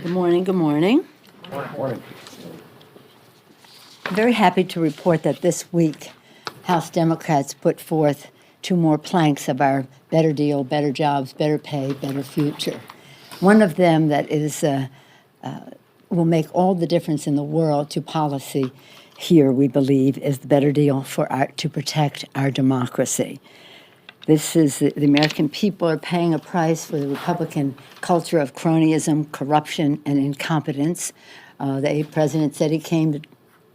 Good morning, good morning. Morning. I'm very happy to report that this week House Democrats put forth two more planks of our better deal, better jobs, better pay, better future. One of them that is will make all the difference in the world to policy here, we believe, is the better deal to protect our democracy. This is the American people are paying a price for the Republican culture of cronyism, corruption, and incompetence. The president said he came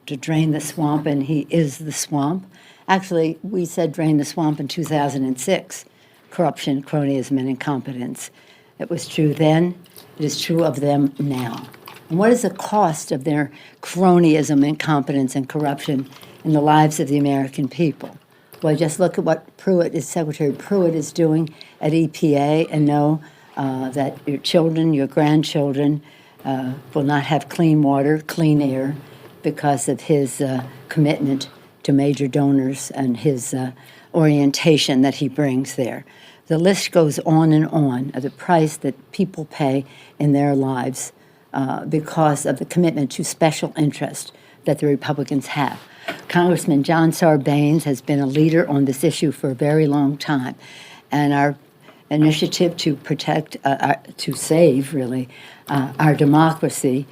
to drain the swamp, and he is the swamp. Actually, we said drain the swamp in 2006, corruption, cronyism, and incompetence. It was true then. It is true of them now. And what is the cost of their cronyism, incompetence, and corruption in the lives of the American people? Well, just look at what Secretary Pruitt is doing at EPA and know that your children, your grandchildren will not have clean water, clean air because of his commitment to major donors and his orientation that he brings there. The list goes on and on of the price that people pay in their lives because of the commitment to special interest that the Republicans have. Congressman John Sarbanes has been a leader on this issue for a very long time, and our initiative to protect, to save, really, our democracy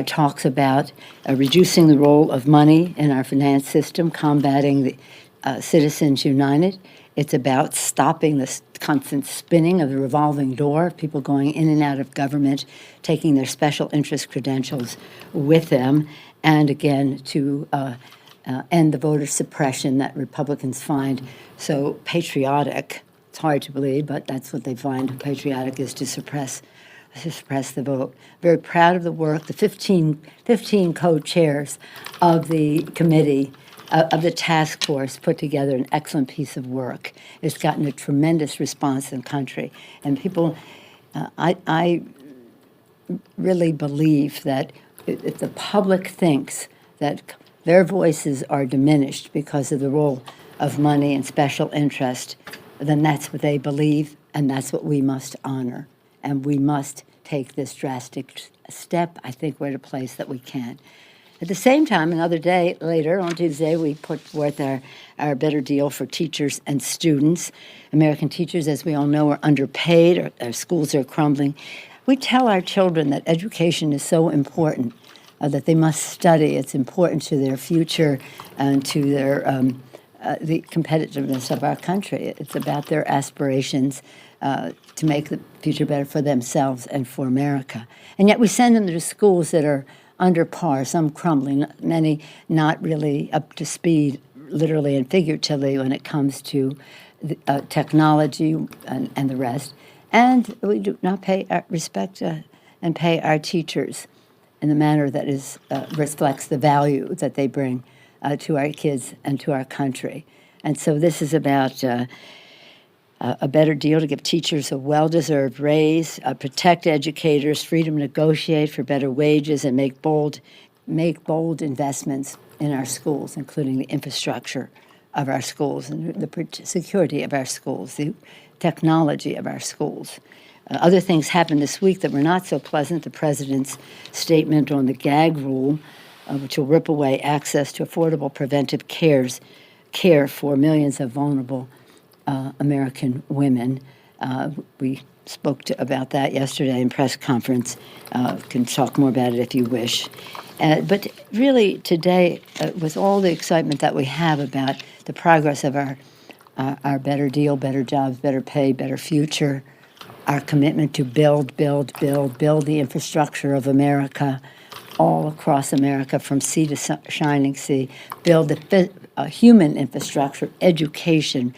talks about reducing the role of money in our finance system, combating the Citizens United. It's about stopping the constant spinning of the revolving door, people going in and out of government, taking their special interest credentials with them, and again, to end the voter suppression that Republicans find so patriotic. It's hard to believe, but that's what they find patriotic is to suppress the vote. Very proud of the work. The 15 co-chairs of the committee, of the task force, put together an excellent piece of work. It's gotten a tremendous response in the country. And people, I really believe that if the public thinks that their voices are diminished because of the role of money and special interest, then that's what they believe, and that's what we must honor. And we must take this drastic step. I think we're at a place that we can. At the same time, another day later, on Tuesday, we put forth our better deal for teachers and students. American teachers, as we all know, are underpaid. Our schools are crumbling. We tell our children that education is so important, that they must study. It's important to their future and to their the competitiveness of our country. It's about their aspirations to make the future better for themselves and for America. And yet we send them to schools that are under par, some crumbling, many not really up to speed, literally and figuratively, when it comes to technology and the rest. And we do not pay respect and pay our teachers in the manner that is reflects the value that they bring to our kids and to our country. And so this is about a better deal to give teachers a well-deserved raise, protect educators, freedom to negotiate for better wages, and make bold investments in our schools, including the infrastructure of our schools and the security of our schools, the technology of our schools. Other things happened this week that were not so pleasant. The president's statement on the gag rule, which will rip away access to affordable preventive care for millions of vulnerable American women. We spoke about that yesterday in press conference. Can talk more about it if you wish. But really today, with all the excitement that we have about the progress of our better deal, better jobs, better pay, better future, our commitment to build the infrastructure of America all across America from sea to shining sea, build the human infrastructure, education,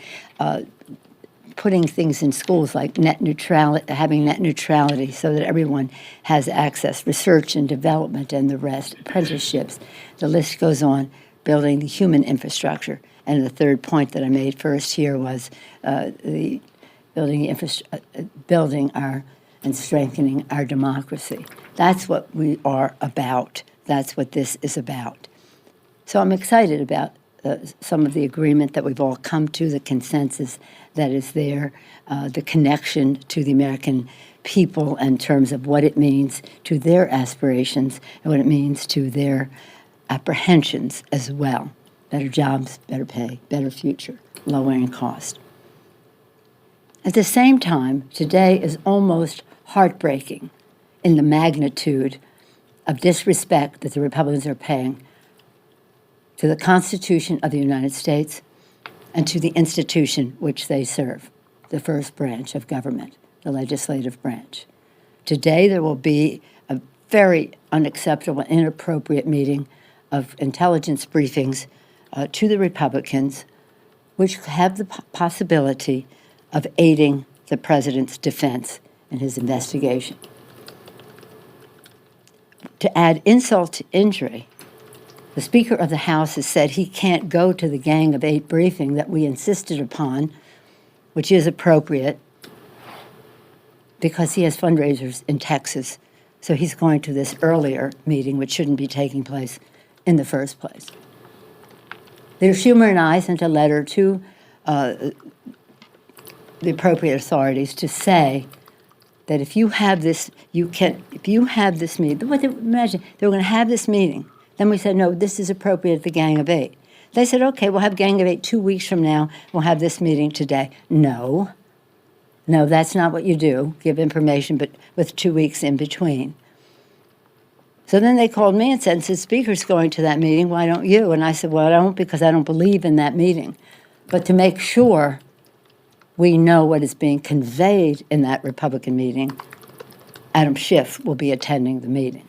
putting things in schools like net neutrality, having net neutrality so that everyone has access, research and development and the rest, apprenticeships. The list goes on, building the human infrastructure. And the third point that I made first here was building our and strengthening our democracy. That's what we are about. That's what this is about. So I'm excited about some of the agreement that we've all come to, the consensus that is there, the connection to the American people in terms of what it means to their aspirations and what it means to their apprehensions as well. Better jobs, better pay, better future, lowering cost. At the same time, today is almost heartbreaking in the magnitude of disrespect that the Republicans are paying to the Constitution of the United States and to the institution which they serve, the first branch of government, the legislative branch. Today there will be a very unacceptable, inappropriate meeting of intelligence briefings to the Republicans, which have the possibility of aiding the president's defense in his investigation. To add insult to injury, the Speaker of the House has said he can't go to the Gang of Eight briefing that we insisted upon, which is appropriate, because he has fundraisers in Texas. So he's going to this earlier meeting, which shouldn't be taking place in the first place. Leader Schumer and I sent a letter to the appropriate authorities to say that if you have this, if you have this meeting, imagine they were going to have this meeting. Then we said, no, this is appropriate at the Gang of Eight. They said, okay, we'll have Gang of Eight 2 weeks from now. We'll have this meeting today. No, that's not what you do. Give information, but with 2 weeks in between. So then they called me and said, since the Speaker's going to that meeting, why don't you? And I said, well, I don't, because I don't believe in that meeting. But to make sure we know what is being conveyed in that Republican meeting, Adam Schiff will be attending the meeting.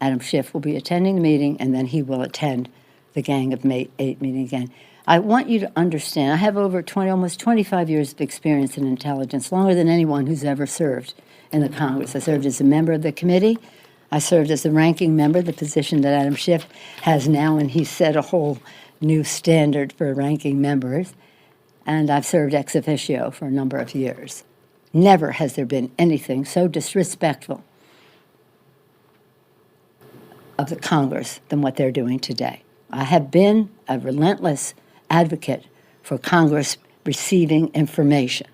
Adam Schiff will be attending the meeting, and then he will attend the Gang of Eight meeting again. I want you to understand, I have over almost 25 years of experience in intelligence, longer than anyone who's ever served in the Congress. I served as a member of the committee. I served as the ranking member, the position that Adam Schiff has now, and he set a whole new standard for ranking members. And I've served ex officio for a number of years. Never has there been anything so disrespectful of the Congress than what they're doing today. I have been a relentless advocate for Congress receiving information.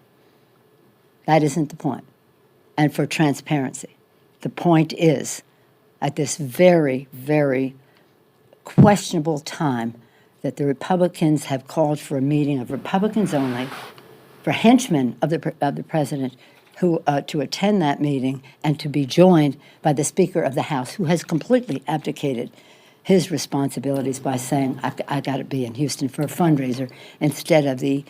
That isn't the point. And for transparency. The point is, at this very, very questionable time, that the Republicans have called for a meeting of Republicans only, for henchmen of the president who to attend that meeting and to be joined by the Speaker of the House, who has completely abdicated his responsibilities by saying, I got to be in Houston for a fundraiser instead of the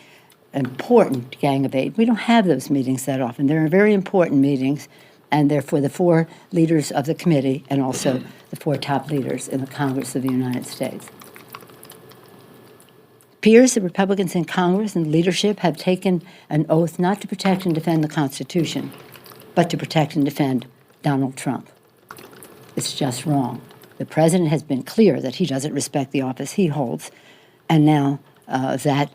important Gang of Eight. We don't have those meetings that often. They're very important meetings, and they're for the four leaders of the committee and also the four top leaders in the Congress of the United States. Peers of Republicans in Congress and leadership have taken an oath not to protect and defend the Constitution, but to protect and defend Donald Trump. It's just wrong. The president has been clear that he doesn't respect the office he holds, and now that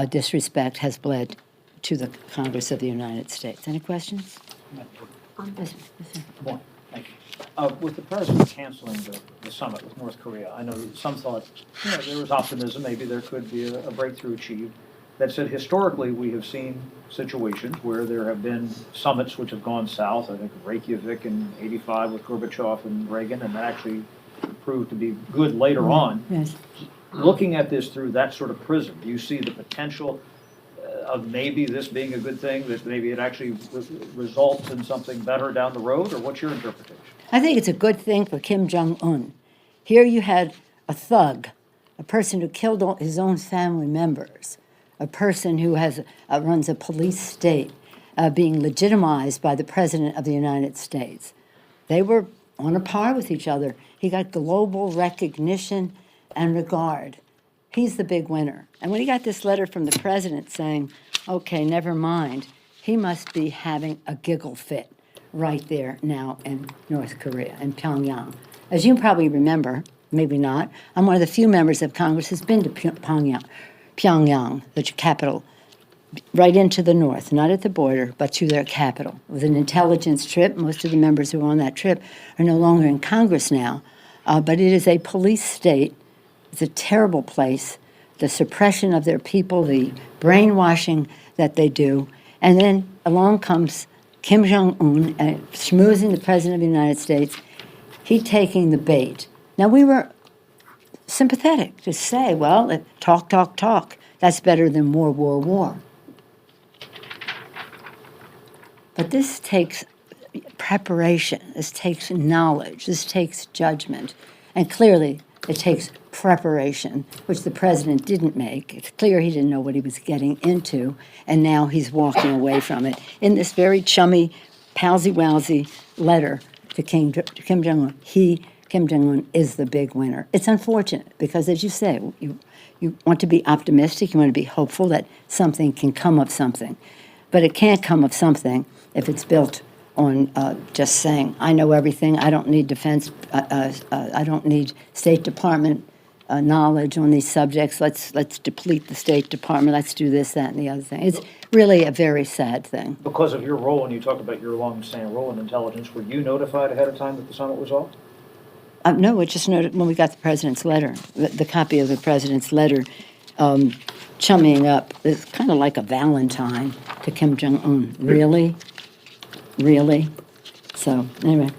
disrespect has bled to the Congress of the United States. Any questions? Yes, sir. One, thank you. With the president canceling the summit with North Korea, I know some thought there was optimism, maybe there could be a breakthrough achieved. That said, historically, we have seen situations where there have been summits which have gone south. I think Reykjavik in '85 with Gorbachev and Reagan, and that actually proved to be good later on. Yes. Looking at this through that sort of prism, do you see the potential of maybe this being a good thing, that maybe it actually results in something better down the road, or what's your interpretation? I think it's a good thing for Kim Jong-un. Here you had a thug, a person who killed his own family members, a person who runs a police state being legitimized by the President of the United States. They were on a par with each other. He got global recognition and regard. He's the big winner. And when he got this letter from the president saying, okay, never mind, he must be having a giggle fit right there now in North Korea, in Pyongyang. As you probably remember, maybe not, I'm one of the few members of Congress who's been to Pyongyang, the capital, right into the north, not at the border, but to their capital. It was an intelligence trip. Most of the members who were on that trip are no longer in Congress now, but it is a police state. It's a terrible place. The suppression of their people, the brainwashing that they do, And then along comes Kim Jong-un, schmoozing the President of the United States, he taking the bait. Now, we were sympathetic to say, well, talk, talk, talk. That's better than war, war, war. But this takes preparation. This takes knowledge. This takes judgment. And clearly, it takes preparation, which the president didn't make. It's clear he didn't know what he was getting into, and now he's walking away from it. In this very chummy, palsy-walsy letter to Kim Jong-un, Kim Jong-un, is the big winner. It's unfortunate because, as you say, you want to be optimistic, you want to be hopeful that something can come of something. But it can't come of something if it's built on just saying, I know everything, I don't need defense, I don't need State Department knowledge on these subjects, let's deplete the State Department, let's do this, that, and the other thing. It's really a very sad thing. Because of your role, and you talk about your long-standing role in intelligence, were you notified ahead of time that the summit was off? No, it just noted when we got the president's letter, the copy of the president's letter, chummying up. It's kind of like a Valentine to Kim Jong-un. Really? Really? So, anyway.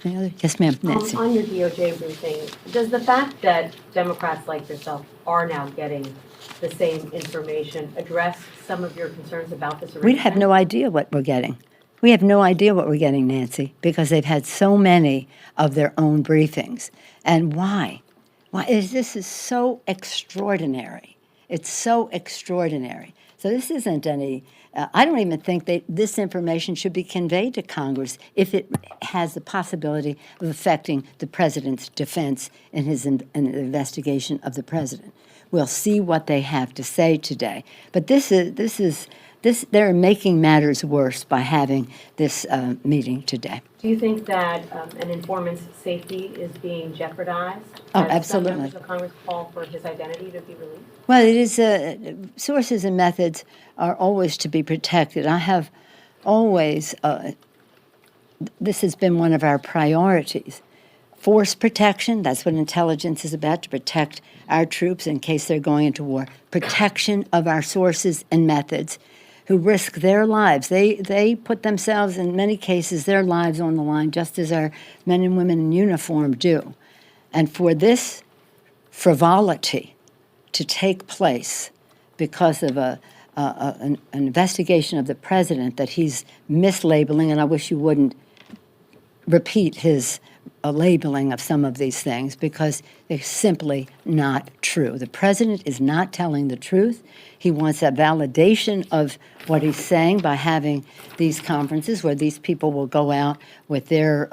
Any other? Yes, ma'am. Nancy. On your DOJ briefing, does the fact that Democrats like yourself are now getting the same information address some of your concerns about this arrangement? We have no idea what we're getting. We have no idea what we're getting, Nancy, because they've had so many of their own briefings. And why? This is so extraordinary. It's so extraordinary. So this isn't any, I don't even think that this information should be conveyed to Congress if it has the possibility of affecting the president's defense in his investigation of the president. We'll see what they have to say today. But they're making matters worse by having this meeting today. Do you think that an informant's safety is being jeopardized? Oh, as absolutely. Some members of Congress call for his identity to be released? Well, it is sources and methods are always to be protected. I have always, this has been one of our priorities. Force protection, that's what intelligence is about, to protect our troops in case they're going into war. Protection of our sources and methods who risk their lives. They put themselves, in many cases, their lives on the line, just as our men and women in uniform do. And for this frivolity to take place because of an investigation of the president that he's mislabeling, and I wish you wouldn't repeat his labeling of some of these things because they're simply not true. The president is not telling the truth. He wants a validation of what he's saying by having these conferences where these people will go out with their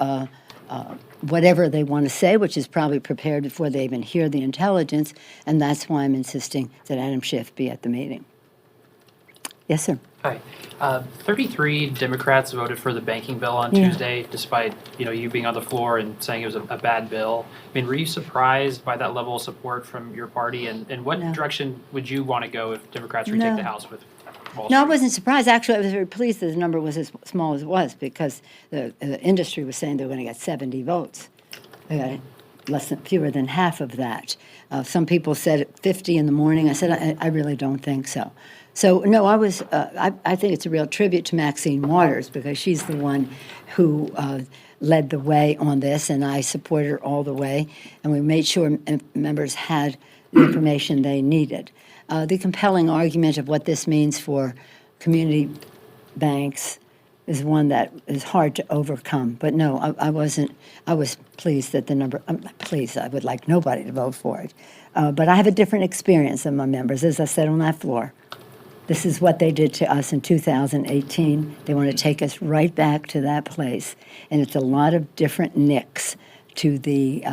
whatever they want to say, which is probably prepared before they even hear the intelligence, and that's why I'm insisting that Adam Schiff be at the meeting. Yes, sir. Hi. 33 Democrats voted for the banking bill on Tuesday, despite you being on the floor and saying it was a bad bill. I mean, were you surprised by that level of support from your party? And what direction would you want to go if Democrats retake the House with Wall Street? No, I wasn't surprised. Actually, I was very pleased that the number was as small as it was because the industry was saying they were going to get 70 votes. They got fewer than half of that. Some people said 50 in the morning. I said, I really don't think so. So, no, I think it's a real tribute to Maxine Waters because she's the one who led the way on this, and I support her all the way. And we made sure members had the information they needed. The compelling argument of what this means for community banks is one that is hard to overcome. But no, I wasn't. I was pleased that the number. I'm pleased. I would like nobody to vote for it. But I have a different experience than my members, as I said on that floor. This is what they did to us in 2018. They want to take us right back to that place. And it's a lot of different nicks to the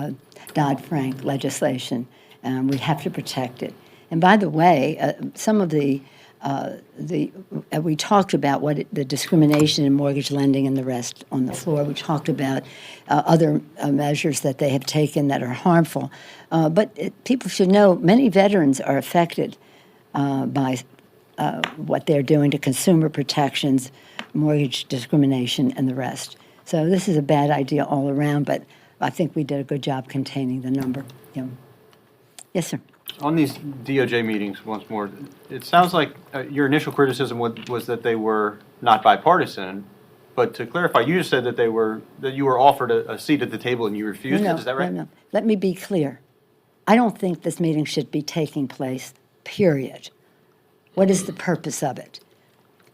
Dodd-Frank legislation. We have to protect it. And by the way, some of we talked about the discrimination in mortgage lending and the rest on the floor. We talked about other measures that they have taken that are harmful. But people should know many veterans are affected by what they're doing to consumer protections, mortgage discrimination, and the rest. So this is a bad idea all around, but I think we did a good job containing the number. Yeah. Yes, sir. On these DOJ meetings, once more, it sounds like your initial criticism was that they were not bipartisan. But to clarify, you just said that you were offered a seat at the table and you refused it, is that right? No. Let me be clear. I don't think this meeting should be taking place, period. What is the purpose of it?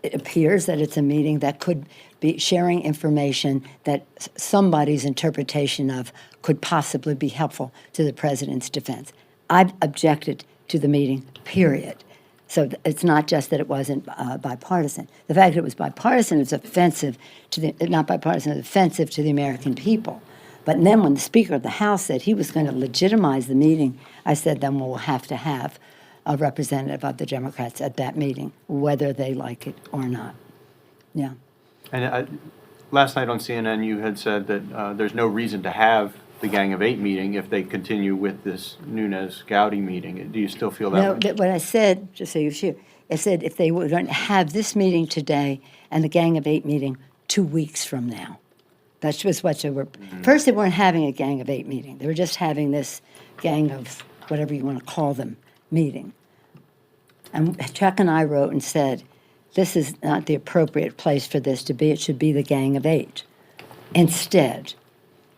It appears that it's a meeting that could be sharing information that somebody's interpretation of could possibly be helpful to the president's defense. I've objected to the meeting, period. So it's not just that it wasn't bipartisan. The fact that it was bipartisan is offensive to not bipartisan, it's offensive to the American people. But then when the Speaker of the House said he was going to legitimize the meeting, I said then we'll have to have a representative of the Democrats at that meeting, whether they like it or not. Yeah. And last night on CNN, you had said that there's no reason to have the Gang of Eight meeting if they continue with this Nunes-Gowdy meeting. Do you still feel that way? No, what I said, just so you're sure, I said if they were going to have this meeting today and the Gang of Eight meeting 2 weeks from now. That was what they were. First, they weren't having a Gang of Eight meeting. They were just having this gang of whatever you want to call them meeting. And Chuck and I wrote and said, this is not the appropriate place for this to be. It should be the Gang of Eight. Instead,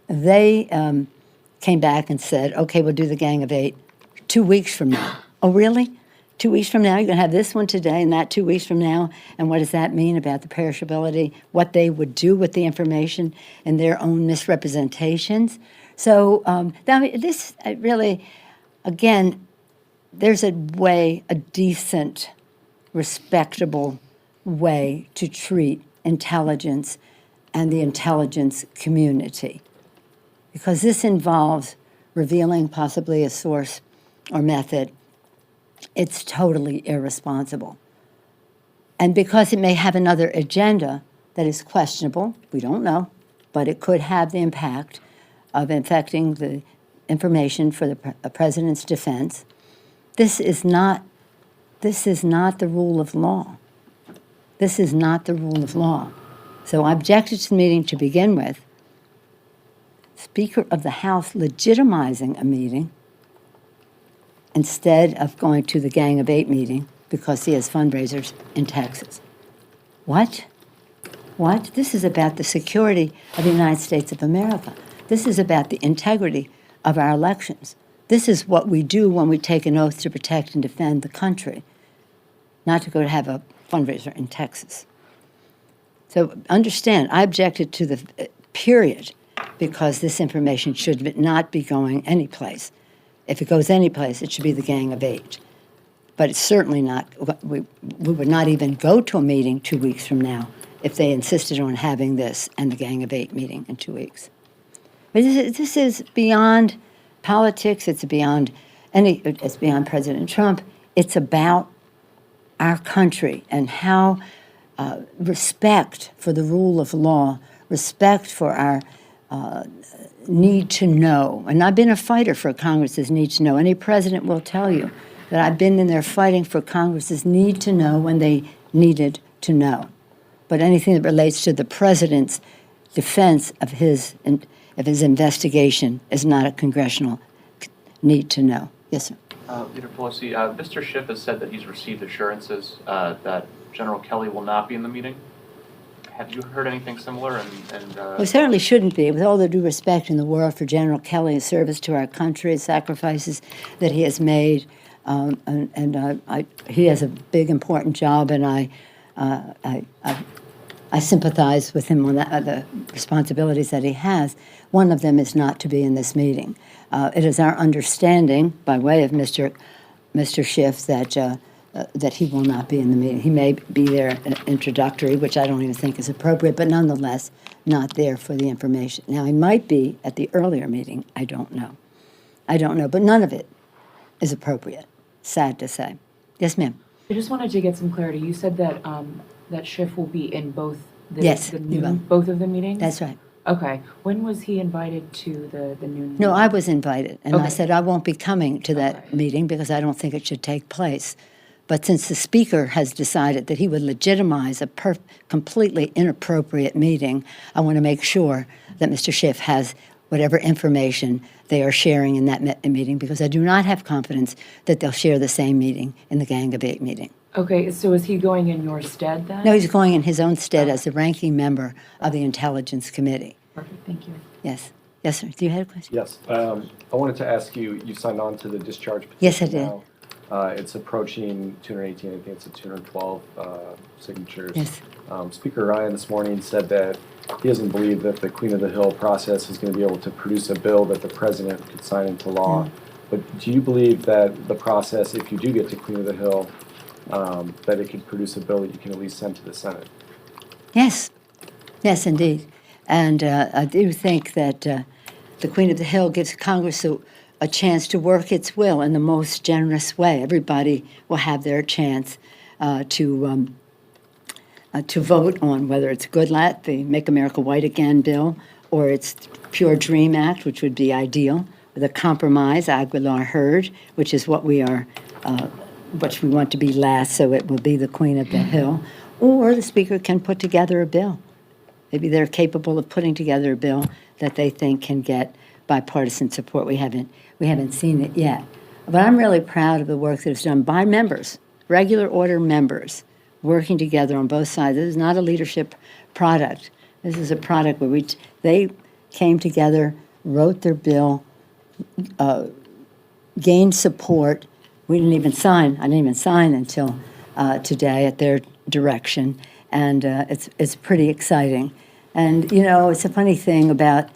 they came back and said, okay, we'll do the Gang of Eight 2 weeks from now. Oh, really? 2 weeks from now? You're going to have this one today and that 2 weeks from now? And what does that mean about the perishability, what they would do with the information and their own misrepresentations? So this really, again, there's a way, a decent, respectable way to treat intelligence and the intelligence community. Because this involves revealing possibly a source or method, it's totally irresponsible. And because it may have another agenda that is questionable, we don't know, but it could have the impact of infecting the information for the president's defense. This is not the rule of law. This is not the rule of law. So I objected to the meeting to begin with. Speaker of the House legitimizing a meeting instead of going to the Gang of Eight meeting because he has fundraisers in Texas. What? What? This is about the security of the United States of America. This is about the integrity of our elections. This is what we do when we take an oath to protect and defend the country, not to go to have a fundraiser in Texas. So understand, I objected to the period because this information should not be going anyplace. If it goes anyplace, it should be the Gang of Eight. But it's certainly not, we would not even go to a meeting 2 weeks from now if they insisted on having this and the Gang of Eight meeting in 2 weeks. But this is beyond politics, it's beyond President Trump. It's about our country and how respect for the rule of law, respect for our need to know. And I've been a fighter for Congress's need to know. Any president will tell you that I've been in there fighting for Congress's need to know when they needed to know. But anything that relates to the president's defense of his investigation is not a congressional need to know. Yes, sir. Leader Pelosi, Mr. Schiff has said that he's received assurances that General Kelly will not be in the meeting. Have you heard anything similar? We certainly shouldn't be, with all the due respect in the world for General Kelly, his service to our country, his sacrifices that he has made. He has a big, important job, and I sympathize with him on the responsibilities that he has. One of them is not to be in this meeting. It is our understanding, by way of Mr. Schiff, that he will not be in the meeting. He may be there introductory, which I don't even think is appropriate, but nonetheless not there for the information. Now, he might be at the earlier meeting. I don't know. But none of it is appropriate, sad to say. Yes, ma'am. I just wanted to get some clarity. You said that that Schiff will be in both Yes, he will. both of the meetings? That's right. Okay. When was he invited to the noon? No, I was invited, and I Okay. said I won't be coming to that Okay. meeting because I don't think it should take place. But since the Speaker has decided that he would legitimize a completely inappropriate meeting, I want to make sure that Mr. Schiff has whatever information they are sharing in that meeting, because I do not have confidence that they'll share the same meeting in the Gang of Eight meeting. Okay, so is he going in your stead then? No, he's going in his own stead as the ranking member of the Intelligence Committee. Perfect, thank you. Yes. Yes, sir. Do you have a question? Yes, I wanted to ask you, you signed on to the discharge petition Yes, I did. now. It's approaching 218, I think it's at 212 signatures. Yes. Speaker Ryan this morning said that he doesn't believe that the Queen of the Hill process is going to be able to produce a bill that the president could sign into law. But do you believe that the process, if you do get to Queen of the Hill, that it could produce a bill that you can at least send to the Senate? Yes. Yes, indeed. And I do think that the Queen of the Hill gives Congress a chance to work its will in the most generous way. Everybody will have their chance to vote on whether it's Goodlatte, the Make America White Again bill, or it's Pure Dream Act, which would be ideal, or the compromise, Aguilar-Hurd, which is what we are, which we want to be last, so it will be the Queen of the Hill, or the Speaker can put together a bill. Maybe they're capable of putting together a bill that they think can get bipartisan support. We haven't seen it yet. But I'm really proud of the work that is done by members, regular order members, working together on both sides. This is not a leadership product. This is a product where they came together, wrote their bill, gained support. We didn't even sign. I didn't even sign until today at their direction. And it's pretty exciting. And, you know, it's a funny thing about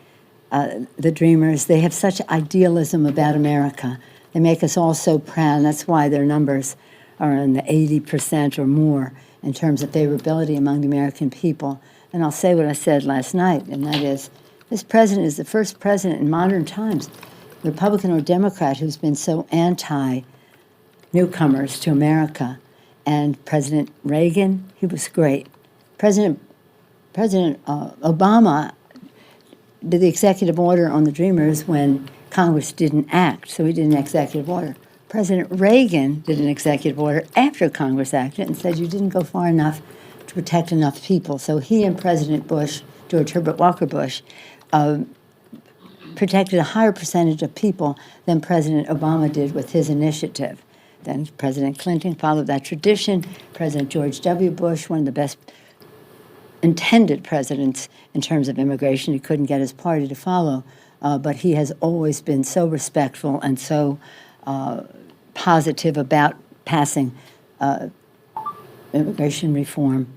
the Dreamers. They have such idealism about America. They make us all so proud. And that's why their numbers are in the 80% or more in terms of favorability among the American people. And I'll say what I said last night, and that is, this president is the first president in modern times, Republican or Democrat, who's been so anti-newcomers to America. And President Reagan, he was great. President Obama did the executive order on the Dreamers when Congress didn't act, so he did an executive order. President Reagan did an executive order after Congress acted and said you didn't go far enough to protect enough people. So he and President Bush, George Herbert Walker Bush, protected a higher percentage of people than President Obama did with his initiative. Then President Clinton followed that tradition. President George W. Bush, one of the best intended presidents in terms of immigration, he couldn't get his party to follow, but he has always been so respectful and so positive about passing immigration reform.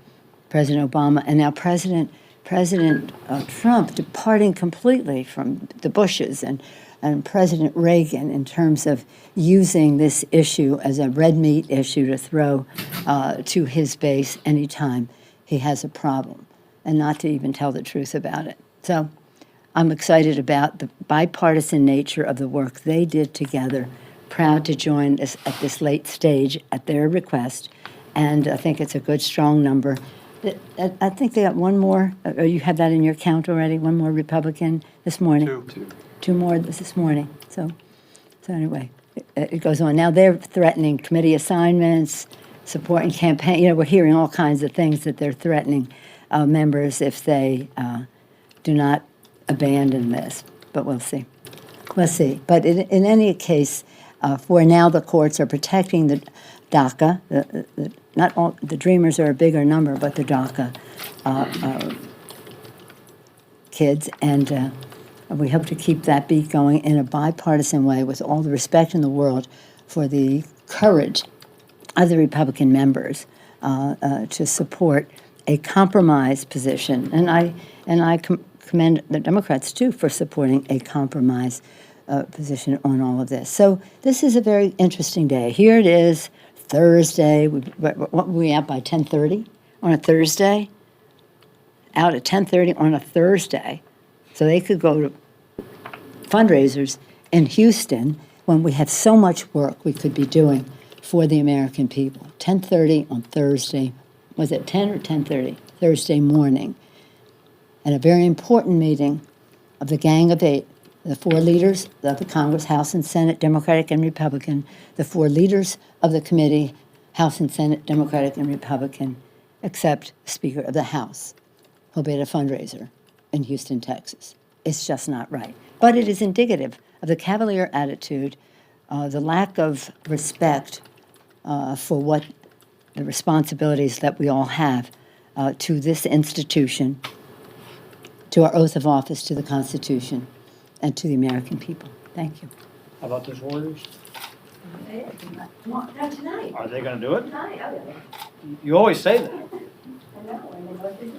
President Obama, and now President Trump departing completely from the Bushes and President Reagan in terms of using this issue as a red meat issue to throw to his base anytime he has a problem, and not to even tell the truth about it. So I'm excited about the bipartisan nature of the work they did together, proud to join us at this late stage at their request, and I think it's a good, strong number. I think they got one more, or you have that in your count already, one more Republican this morning? Two more this morning. So anyway, it goes on. Now they're threatening committee assignments, supporting campaign. You know, we're hearing all kinds of things that they're threatening members if they do not abandon this. But we'll see. We'll see. But in any case, for now, the courts are protecting the DACA. Not all the Dreamers are a bigger number, but the DACA kids, and we hope to keep that beat going in a bipartisan way with all the respect in the world for the courage of the Republican members to support a compromise position. And I commend the Democrats, too, for supporting a compromise position on all of this. So this is a very interesting day. Here it is, Thursday. What were we out by 10:30 on a Thursday? Out at 10:30 on a Thursday. So they could go to fundraisers in Houston when we have so much work we could be doing for the American people. 10:30 on Thursday. Was it 10 or 10:30? Thursday morning. And a very important meeting of the Gang of Eight, the four leaders of the Congress, House and Senate, Democratic and Republican, the four leaders of the committee, House and Senate, Democratic and Republican, except Speaker of the House, who'll be at a fundraiser in Houston, Texas. It's just not right. But it is indicative of the cavalier attitude, the lack of respect for what the responsibilities that we all have to this institution, to our oath of office, to the Constitution, and to the American people. Thank you. How about those Warriors? Not tonight. Are they gonna do it? Tonight, oh, yeah. You always say that. I know, and they both did.